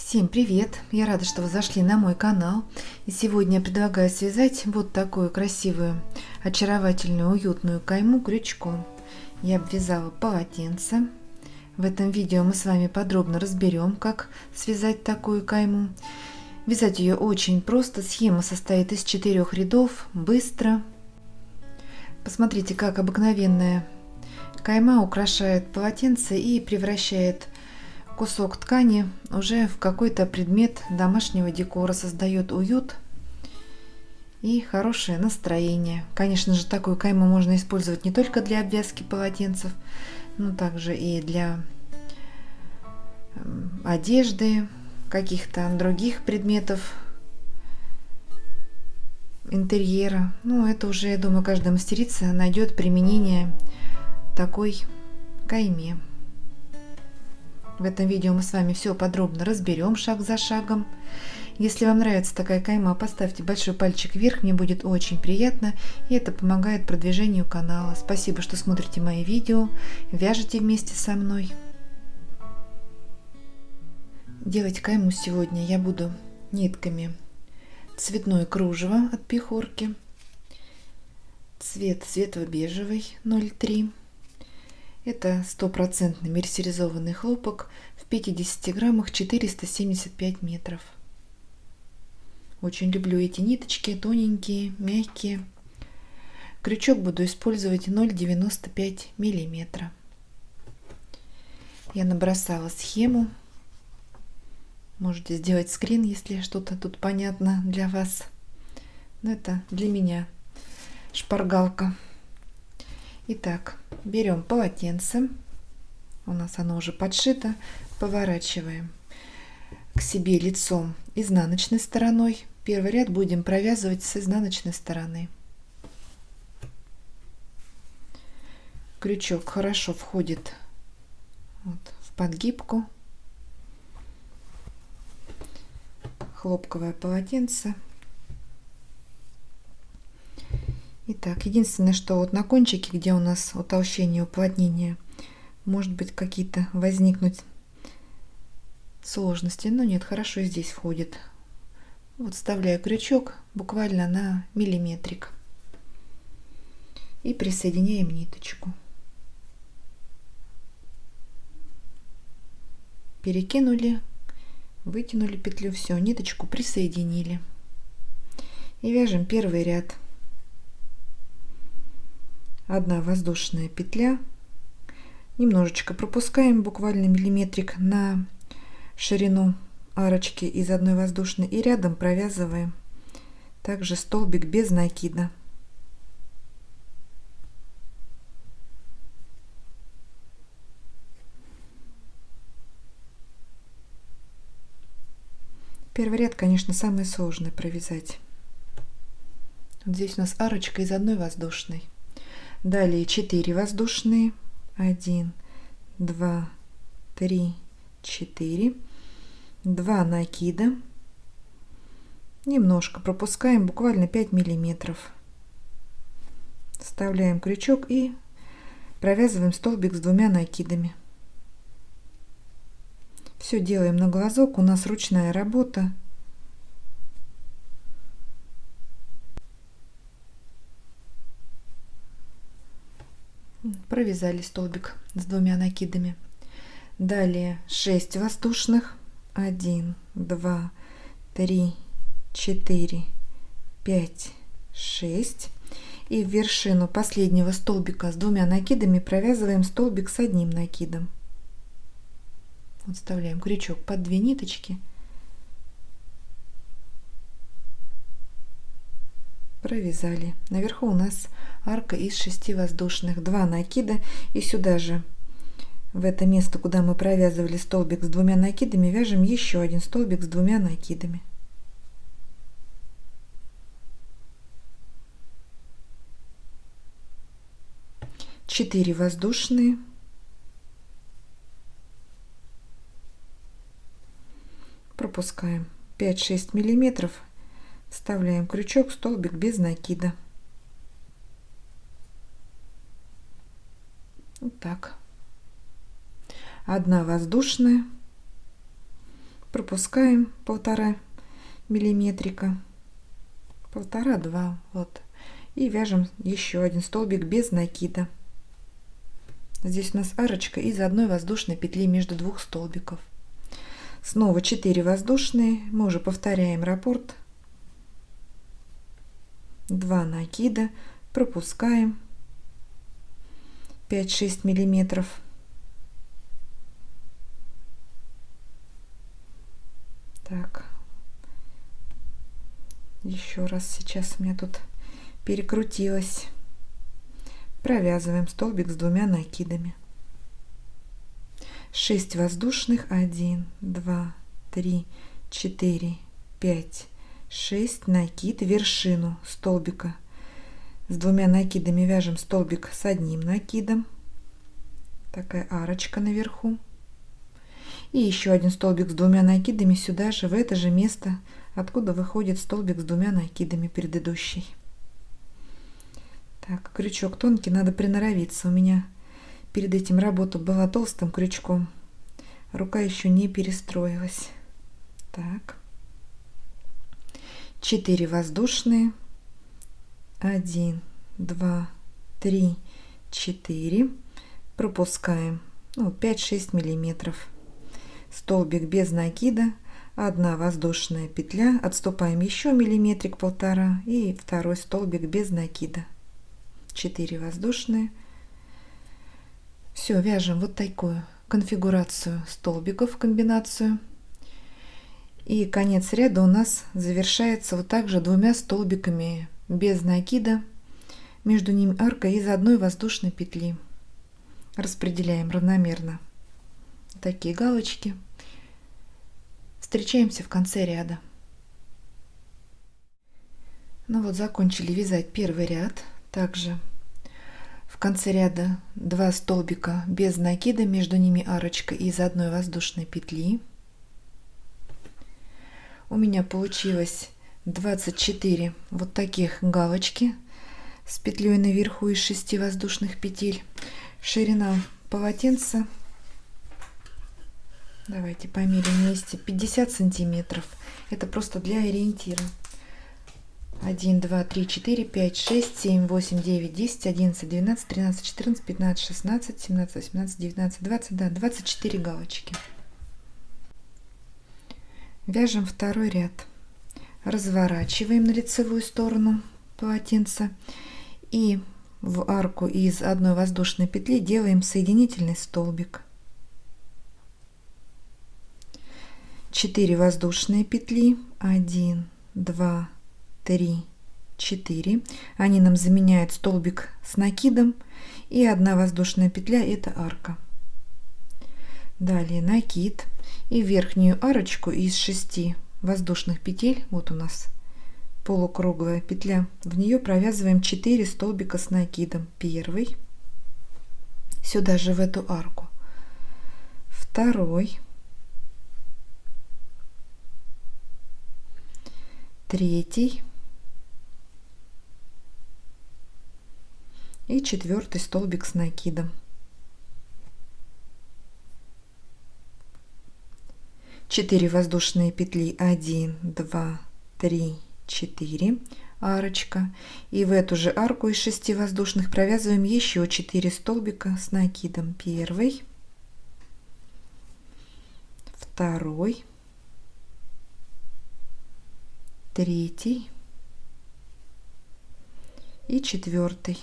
Всем привет! Я рада, что вы зашли на мой канал. И сегодня я предлагаю связать вот такую красивую, очаровательную, уютную кайму крючком. Я обвязала полотенце. В этом видео мы с вами подробно разберем, как связать такую кайму. Вязать ее очень просто. Схема состоит из 4 рядов, быстро. Посмотрите, как обыкновенная кайма украшает полотенце и превращает кусок ткани уже в какой-то предмет домашнего декора, создает уют и хорошее настроение. Конечно же, такую кайму можно использовать не только для обвязки полотенцев, но также и для одежды, каких-то других предметов интерьера. Ну, это уже, я думаю, каждая мастерица найдет применение такой кайме. В этом видео мы с вами все подробно разберем шаг за шагом. Если вам нравится такая кайма, поставьте большой пальчик вверх, мне будет очень приятно, и это помогает продвижению канала. Спасибо, что смотрите мои видео, вяжете вместе со мной. Делать кайму сегодня я буду нитками цветное кружево от Пихорки, цвет светло-бежевый 0,3. Это стопроцентный мерсеризованный хлопок, в 50 граммах 475 метров. Очень люблю эти ниточки, тоненькие, мягкие. Крючок буду использовать 0,95 миллиметра. Я набросала схему. Можете сделать скрин, если что-то тут понятно для вас. Но это для меня шпаргалка. Итак, берем полотенце, у нас оно уже подшито, поворачиваем к себе лицом изнаночной стороной. Первый ряд будем провязывать с изнаночной стороны. Крючок хорошо входит в подгибку. Хлопковое полотенце. Итак, единственное, что вот на кончике, где у нас утолщение, уплотнение, может быть какие-то возникнуть сложности, но нет, хорошо здесь входит. Вот вставляю крючок буквально на миллиметрик и присоединяем ниточку. Перекинули, вытянули петлю, все, ниточку присоединили. И вяжем первый ряд. Одна воздушная петля, немножечко пропускаем, буквально миллиметрик на ширину арочки из одной воздушной, и рядом провязываем также столбик без накида. Первый ряд, конечно, самый сложный провязать. Вот здесь у нас арочка из одной воздушной. Далее 4 воздушные, 1, 2, 3, 4, 2 накида, немножко пропускаем, буквально 5 миллиметров, вставляем крючок и провязываем столбик с 2 накидами. Все делаем на глазок, у нас ручная работа. Провязали столбик с 2 накидами. Далее 6 воздушных, 1, 2, 3, 4, 5, 6, и в вершину последнего столбика с 2 накидами провязываем столбик с 1 накидом. Вот вставляем крючок под 2 ниточки, провязали. Наверху у нас арка из 6 воздушных, 2 накида, и сюда же, в это место, куда мы провязывали столбик с 2 накидами, вяжем еще один столбик с 2 накидами. Четыре воздушные, пропускаем 5-6 миллиметров, вставляем крючок, столбик без накида. Вот так. 1 воздушная, пропускаем 1,5 миллиметрика, 1,5–2, вот, и вяжем еще один столбик без накида. Здесь у нас арочка из одной воздушной петли между двух столбиков. Снова 4 воздушные, мы уже повторяем раппорт, 2 накида, пропускаем 5–6 миллиметров. Так, еще раз, сейчас у меня тут перекрутилось. Провязываем столбик с 2 накидами. 6 воздушных, 1, 2, 3, 4, 5, 6, накид, вершину столбика с 2 накидами вяжем столбик с 1 накидом, такая арочка наверху, и еще один столбик с 2 накидами сюда же, в это же место, откуда выходит столбик с 2 накидами предыдущий. Так, крючок тонкий, надо приноровиться. У меня перед этим работа была толстым крючком, рука еще не перестроилась. Так, 4 воздушные, 1, 2, 3, 4, пропускаем 5–6 миллиметров, столбик без накида, 1 воздушная петля, отступаем еще миллиметрик–1,5 и второй столбик без накида, 4 воздушные. Все, вяжем вот такую конфигурацию столбиков, комбинацию. И конец ряда у нас завершается вот так же 2 столбиками без накида, между ними арка из 1 воздушной петли. Распределяем равномерно такие галочки. Встречаемся в конце ряда. Ну вот, закончили вязать первый ряд. Также в конце ряда 2 столбика без накида, между ними арочка из 1 воздушной петли. У меня получилось 24 вот таких галочки с петлей наверху из 6 воздушных петель. Ширина полотенца, давайте померим вместе, 50 сантиметров. Это просто для ориентира. 1, 2, 3, 4, 5, 6, 7, 8, 9, 10, 11, 12, 13, 14, 15, 16, 17, 18, 19, 20, да, 24 галочки. Вяжем второй ряд. Разворачиваем на лицевую сторону полотенца и в арку из 1 воздушной петли делаем соединительный столбик. 4 воздушные петли, 1, 2, 3, 4. Они нам заменяют столбик с накидом, и 1 воздушная петля — это арка. Далее накид, и верхнюю арочку из 6 воздушных петель, вот у нас полукруглая петля, в нее провязываем 4 столбика с накидом. Первый, сюда же в эту арку, второй, третий и 4 столбик с накидом. 4 воздушные петли, 1, 2, 3, 4, арочка, и в эту же арку из 6 воздушных провязываем еще 4 столбика с накидом. Первый, второй, третий и 4.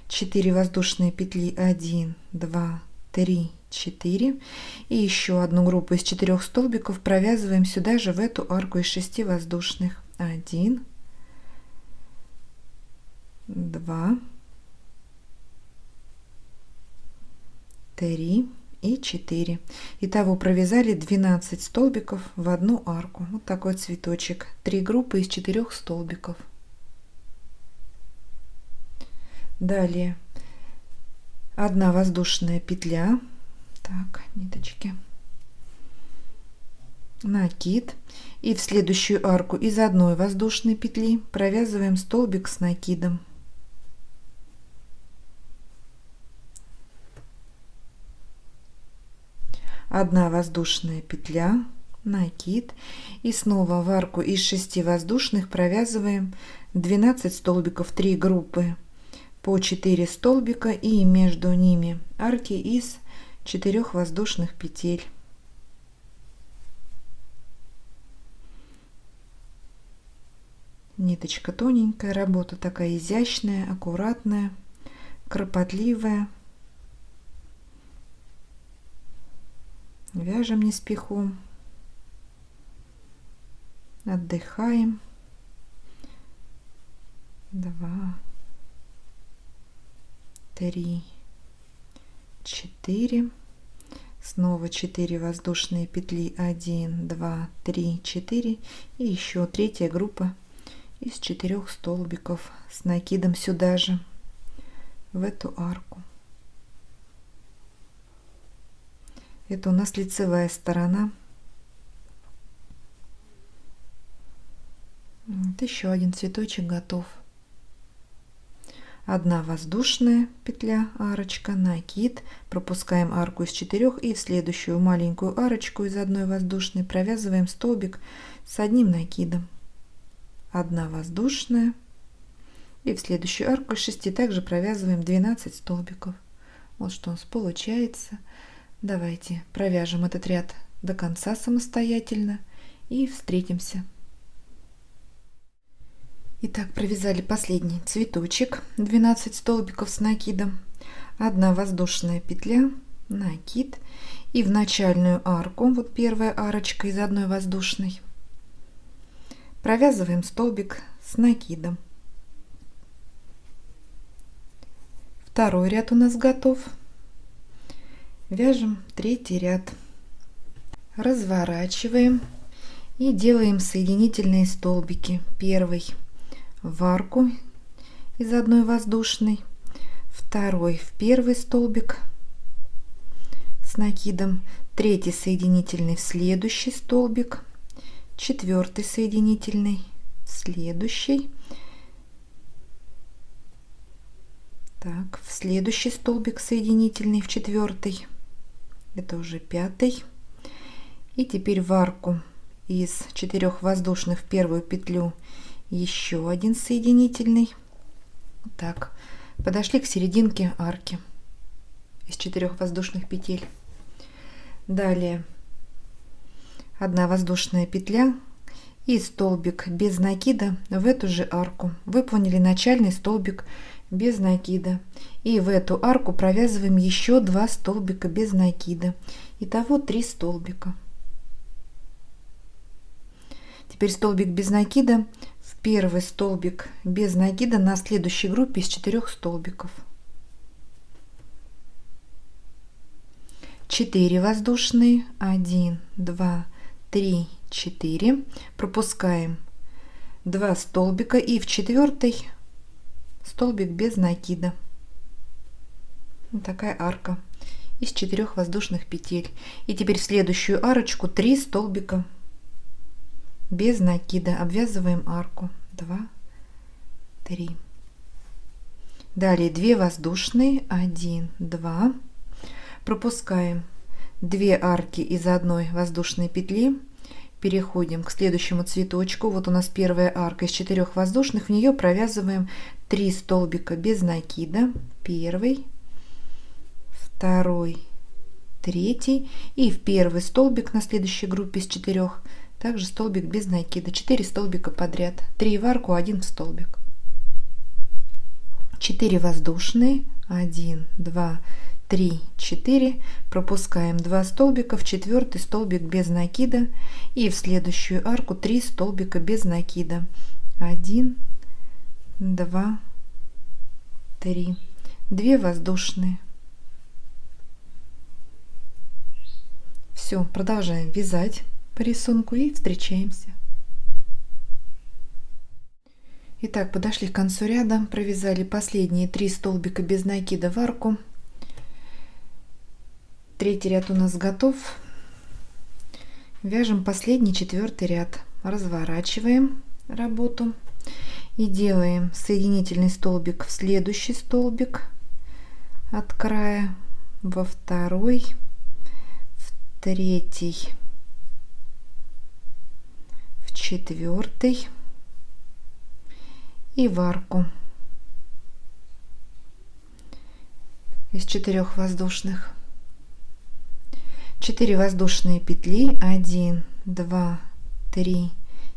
4 воздушные петли, 1, 2, 3, 4, и еще одну группу из 4 столбиков провязываем сюда же в эту арку из 6 воздушных. 1, 2, 3 и 4. Итого провязали 12 столбиков в одну арку. Вот такой цветочек. 3 группы из 4 столбиков. Далее 1 воздушная петля, так, ниточки, накид, и в следующую арку из 1 воздушной петли провязываем столбик с накидом. 1 воздушная петля, накид, и снова в арку из 6 воздушных провязываем 12 столбиков, 3 группы по 4 столбика, и между ними арки из 4 воздушных петель. Ниточка тоненькая, работа такая изящная, аккуратная, кропотливая. Вяжем не спехом, отдыхаем. 2, 3, 4, снова 4 воздушные петли, 1, 2, 3, 4, и еще третья группа из 4 столбиков с накидом сюда же, в эту арку. Это у нас лицевая сторона. Вот еще один цветочек готов. 1 воздушная петля, арочка, накид, пропускаем арку из 4 и в следующую маленькую арочку из 1 воздушной провязываем столбик с 1 накидом. 1 воздушная, и в следующую арку из 6 также провязываем 12 столбиков. Вот что у нас получается. Давайте провяжем этот ряд до конца самостоятельно и встретимся. Итак, провязали последний цветочек, 12 столбиков с накидом, 1 воздушная петля, накид, и в начальную арку, вот первая арочка из 1 воздушной, провязываем столбик с накидом. Второй ряд у нас готов. Вяжем третий ряд, разворачиваем и делаем соединительные столбики. Первый в арку из 1 воздушной, второй в первый столбик с накидом, третий соединительный в следующий столбик, четвертый соединительный в следующий, так, в следующий столбик соединительный в четвертый, это уже пятый, и теперь в арку из 4 воздушных в первую петлю еще один соединительный. Так, подошли к серединке арки из 4 воздушных петель. Далее 1 воздушная петля и столбик без накида в эту же арку. Выполнили начальный столбик без накида, и в эту арку провязываем еще 2 столбика без накида. Итого 3 столбика. Теперь столбик без накида в первый столбик без накида на следующей группе из 4 столбиков. 4 воздушные, 1, 2, 3, 4, пропускаем 2 столбика и в 4 столбик без накида. Вот такая арка из 4 воздушных петель. И теперь в следующую арочку 3 столбика без накида, обвязываем арку. 2, 3. Далее 2 воздушные, 1, 2, пропускаем 2 арки из 1 воздушной петли, переходим к следующему цветочку. Вот у нас первая арка из 4 воздушных, в нее провязываем 3 столбика без накида, первый, второй, третий, и в первый столбик на следующей группе из 4 также столбик без накида, 4 столбика подряд, 3 в арку, 1 в столбик. 4 воздушные, 1, 2, 3, 4, пропускаем 2 столбика в 4 столбик без накида, и в следующую арку 3 столбика без накида, 1, 2, 3, 2 воздушные. Все, продолжаем вязать по рисунку и встречаемся. Итак, подошли к концу ряда, провязали последние 3 столбика без накида в арку. Третий ряд у нас готов. Вяжем последний 4-й ряд, разворачиваем работу и делаем соединительный столбик в следующий столбик от края, во второй, в третий, в четвертый и в арку из 4 воздушных. 4 воздушные петли, 1, 2, 3,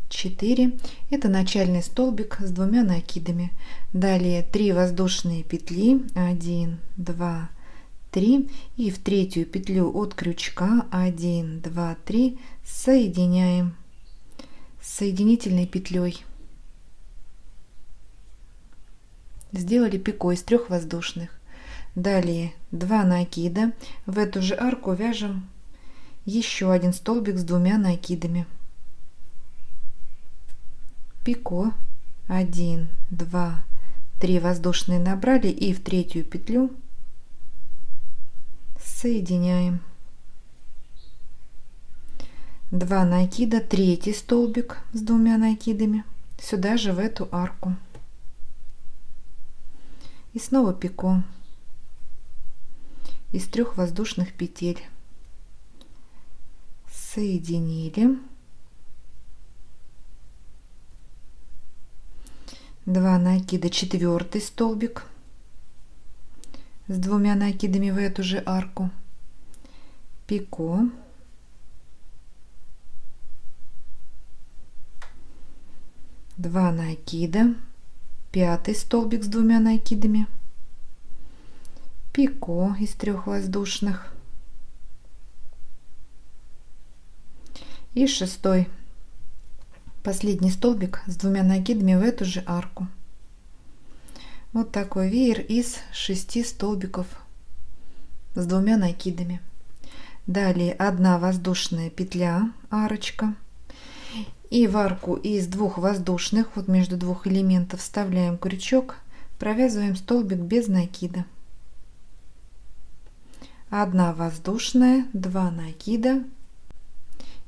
4. Это начальный столбик с 2 накидами. Далее 3 воздушные петли, 1, 2, 3. И в третью петлю от крючка 1, 2, 3 соединяем соединительной петлей. Сделали пико из 3 воздушных. Далее 2 накида. В эту же арку вяжем еще один столбик с 2 накидами. Пико, 1, 2, 3 воздушные набрали и в третью петлю соединяем. 2 накида, третий столбик с 2 накидами сюда же в эту арку. И снова пико из 3 воздушных петель. Соединили. 2 накида, четвертый столбик с 2 накидами в эту же арку. Пико. 2 накида, 5 столбик с 2 накидами. Пико из 3 воздушных. И 6, последний столбик с 2 накидами в эту же арку. Вот такой веер из 6 столбиков с 2 накидами. Далее 1 воздушная петля, арочка. И в арку из 2 воздушных, вот между 2 элементов, вставляем крючок, провязываем столбик без накида. 1 воздушная, 2 накида.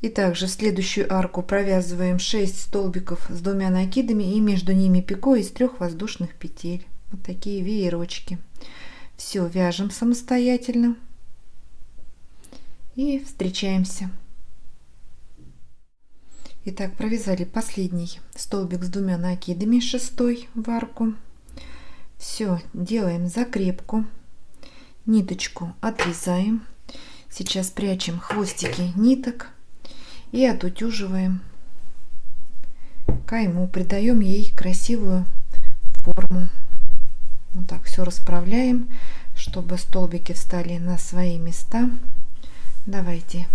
И также в следующую арку провязываем 6 столбиков с 2 накидами и между ними пико из 3 воздушных петель. Вот такие веерочки. Все вяжем самостоятельно и встречаемся. Итак, провязали последний столбик с 2 накидами, 6 в арку. Все, делаем закрепку, ниточку отрезаем. Сейчас прячем хвостики ниток и отутюживаем кайму, придаем ей красивую форму. Вот так все расправляем, чтобы столбики встали на свои места. Давайте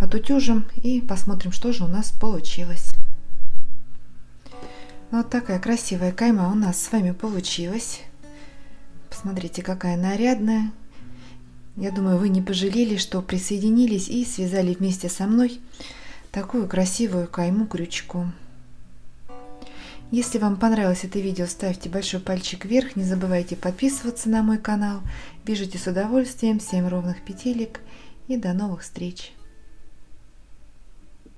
отутюжим и посмотрим, что же у нас получилось. Вот такая красивая кайма у нас с вами получилась. Посмотрите, какая нарядная. Я думаю, вы не пожалели, что присоединились и связали вместе со мной такую красивую кайму крючком. Если вам понравилось это видео, ставьте большой пальчик вверх, не забывайте подписываться на мой канал. Вяжите с удовольствием, 7 ровных петелек и до новых встреч!